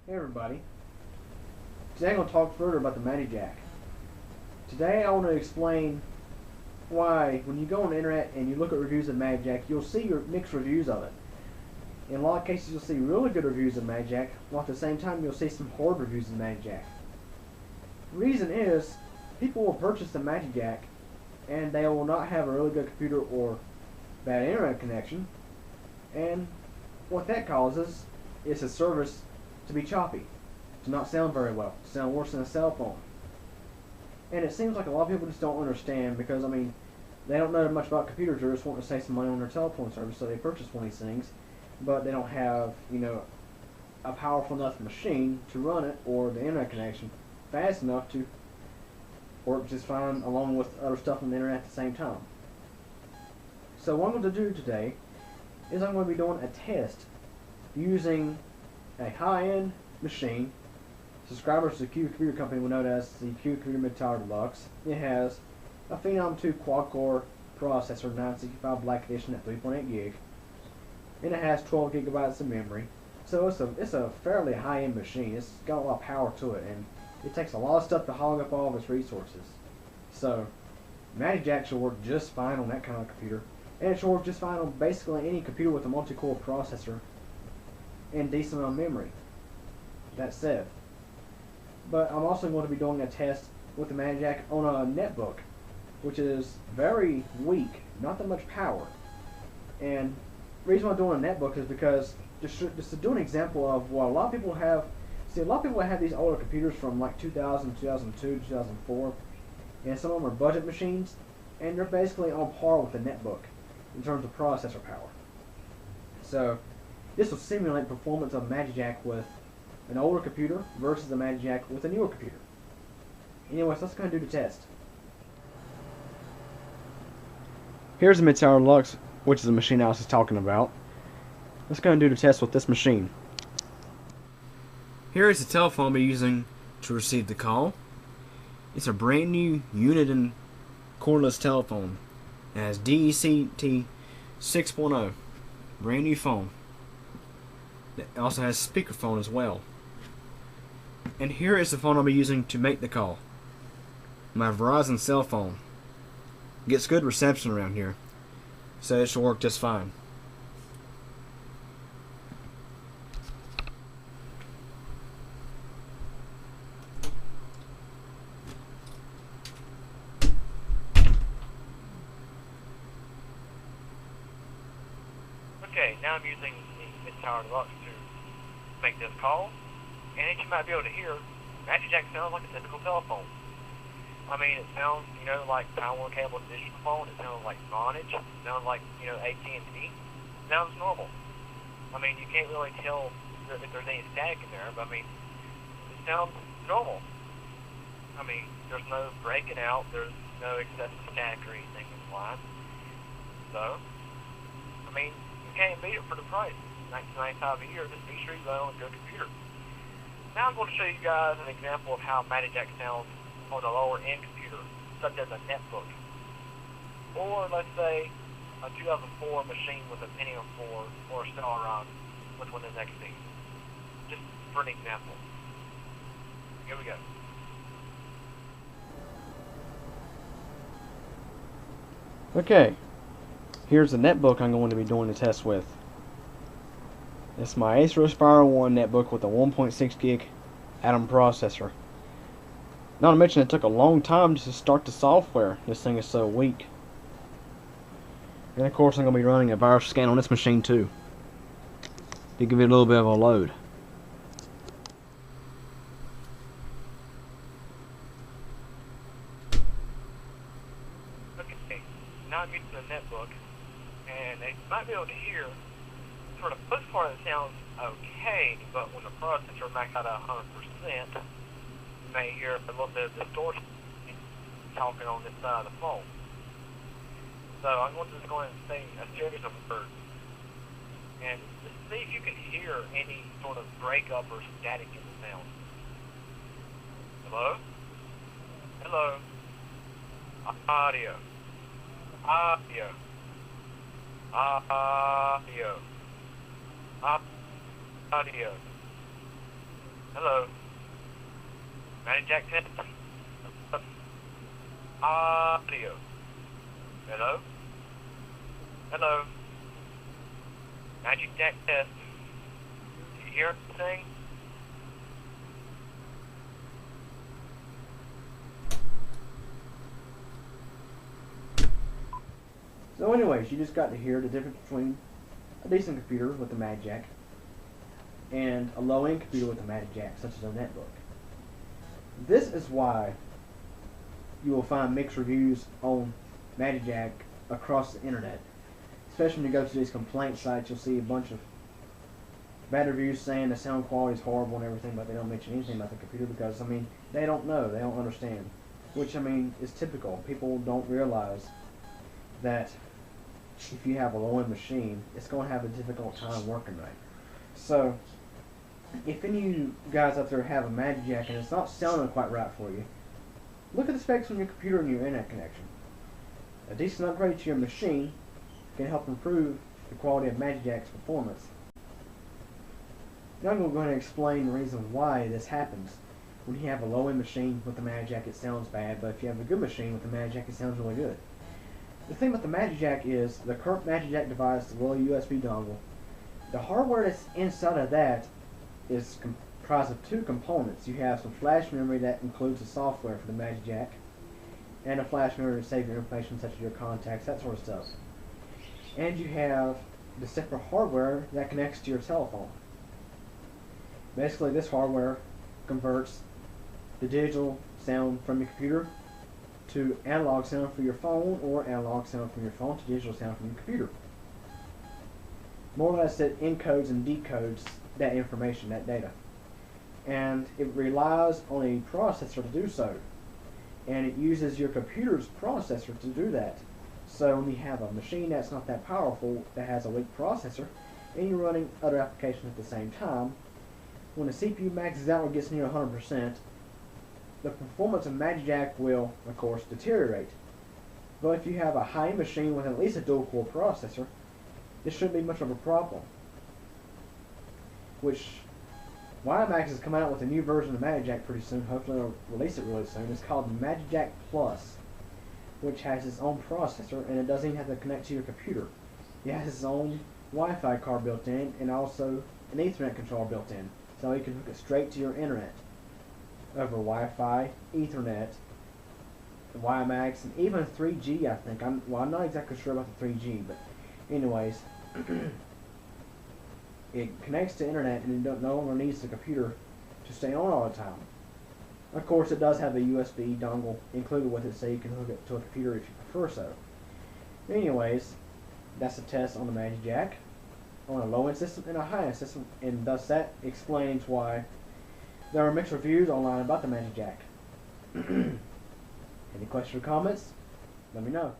Hey everybody, today I'm going to talk further about the magicJack. Today I want to explain why when you go on the internet and you look at reviews of magicJack, you'll see your mixed reviews of it. In a lot of cases you'll see really good reviews of magicJack, while at the same time you'll see some horrid reviews of magicJack. The reason is, people will purchase the magicJack and they will not have a really good computer or bad internet connection, and what that causes is the service to be choppy, to not sound very well, to sound worse than a cell phone. And it seems like a lot of people just don't understand because, I mean, they don't know much about computers. They're just wanting to save some money on their telephone service, so they purchase one of these things, but they don't have, a powerful enough machine to run it or the internet connection fast enough to work just fine along with other stuff on the internet at the same time. So what I'm going to do today is I'm going to be doing a test using a high-end machine. Subscribers to the Q Computer Company will know it as the Q Computer Mid-Tower Deluxe. It has a Phenom 2 quad-core processor, 965 Black Edition at 3.8 gig, and it has 12 gigabytes of memory. So it's a fairly high-end machine. It's got a lot of power to it, and it takes a lot of stuff to hog up all of its resources. So magicJack should work just fine on that kind of computer, and it should work just fine on basically any computer with a multi-core processor and decent amount of memory. That said, but I'm also going to be doing a test with the magicJack on a netbook, which is very weak, not that much power. And the reason why I'm doing a netbook is because just to do an example of what a lot of people have. See, a lot of people have these older computers from like 2000, 2002, 2004, and some of them are budget machines, and they're basically on par with a netbook in terms of processor power. So this will simulate performance of magicJack with an older computer versus the magicJack with a newer computer. Anyways, let's go ahead and do the test. Here's the Mid-Tower Deluxe, which is the machine I was just talking about. Let's go ahead and do the test with this machine. Here is the telephone I'll be using to receive the call. It's a brand new Uniden cordless telephone. It has DECT 6.0. Brand new phone. It also has speakerphone as well. And here is the phone I'll be using to make the call. My Verizon cell phone. Gets good reception around here, so it should work just fine. Okay, now I'm using the Mid-Tower Deluxe to make this call, and as you might be able to hear, magicJack sounds like a typical telephone. I mean, it sounds, like Power Cable digital phone. It sounds like Vonage. It sounds like, AT&T. It sounds normal. I mean, you can't really tell if there's any static in there, but I mean, it sounds normal. I mean, there's no breaking out. There's no excessive static or anything in the line. So, I mean, you can't beat it for the price. $19.95 a year. Just be sure you own a good computer. Now I'm going to show you guys an example of how magicJack sounds on a lower end computer, such as a netbook, or let's say a 2004 machine with a Pentium 4 or a Celeron with Windows XP. Just for an example. Here we go. Okay, here's the netbook I'm going to be doing the test with. It's my Acer Spiral 1 netbook with a 1.6 gig Atom processor. Not to mention it took a long time to start the software. This thing is so weak. And of course I'm going to be running a virus scan on this machine too, to give it a little bit of a load. Okay, now I'm using the netbook, and you might be able to hear, for the first part it sounds okay, but when the processor maxes out at 100%, you may hear a little bit of distortion talking on this side of the phone. So I'm going to just go ahead and say a series of words, and just see if you can hear any sort of breakup or static in the sound. Hello? Hello? Audio. Audio. Audio. Audio. Hello. magicJack test. Audio. Hello? Hello? magicJack test. Do you hear anything? So anyways, you just got to hear the difference between a decent computer with a magicJack and a low-end computer with a magicJack, such as a netbook. This is why you will find mixed reviews on magicJack across the internet. Especially when you go to these complaint sites, you'll see a bunch of bad reviews saying the sound quality is horrible and everything, but they don't mention anything about the computer because, I mean, they don't know, they don't understand. Which, I mean, is typical. People don't realize that if you have a low-end machine, it's going to have a difficult time working right. So, if any of you guys out there have a magicJack and it's not sounding quite right for you, look at the specs on your computer and your internet connection. A decent upgrade to your machine can help improve the quality of magicJack's performance. Now I'm going to go ahead and explain the reason why this happens. When you have a low-end machine with the magicJack, it sounds bad, but if you have a good machine with the magicJack, it sounds really good. The thing about the magicJack is the current magicJack device, the little USB dongle, the hardware that's inside of that is comprised of two components. You have some flash memory that includes the software for the magicJack, and a flash memory to save your information such as your contacts, that sort of stuff. And you have the separate hardware that connects to your telephone. Basically, this hardware converts the digital sound from your computer to analog sound for your phone, or analog sound from your phone to digital sound from your computer. More or less, it encodes and decodes that information, that data. And it relies on a processor to do so. And it uses your computer's processor to do that. So when you have a machine that's not that powerful, that has a weak processor, and you're running other applications at the same time, when the CPU maxes out or gets near 100%, the performance of magicJack will, of course, deteriorate. But if you have a high machine with at least a dual-core processor, this shouldn't be much of a problem. Which, magicJack is coming out with a new version of magicJack pretty soon. Hopefully they'll release it really soon. It's called magicJack Plus, which has its own processor, and it doesn't even have to connect to your computer. It has its own Wi-Fi card built in, and also an Ethernet controller built in, so you can hook it straight to your internet over Wi-Fi, Ethernet, WiMAX, and even 3G. I think I'm not exactly sure about the 3G, but anyways, it connects to internet and it no longer needs the computer to stay on all the time. Of course, it does have a USB dongle included with it, so you can hook it to a computer if you prefer so. Anyways, that's a test on the magicJack on a low-end system and a high-end system, and thus that explains why there are mixed reviews online about the magicJack. Any questions or comments? Let me know.